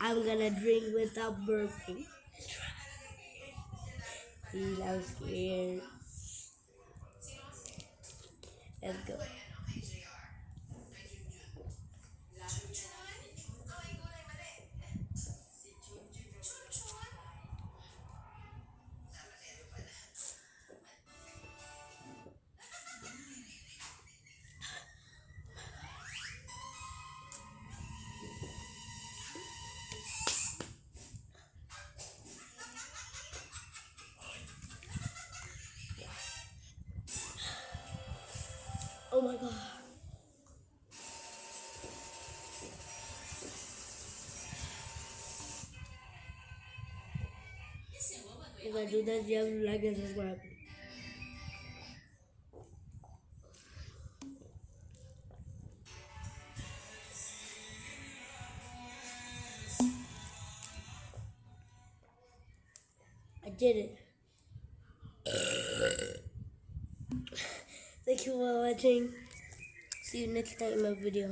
I'm gonna drink without burping. Please, I'm scared. Let's go. Oh my god. If I do that, you have to like and subscribe. I did it. Thank you for watching. See you next time in my video.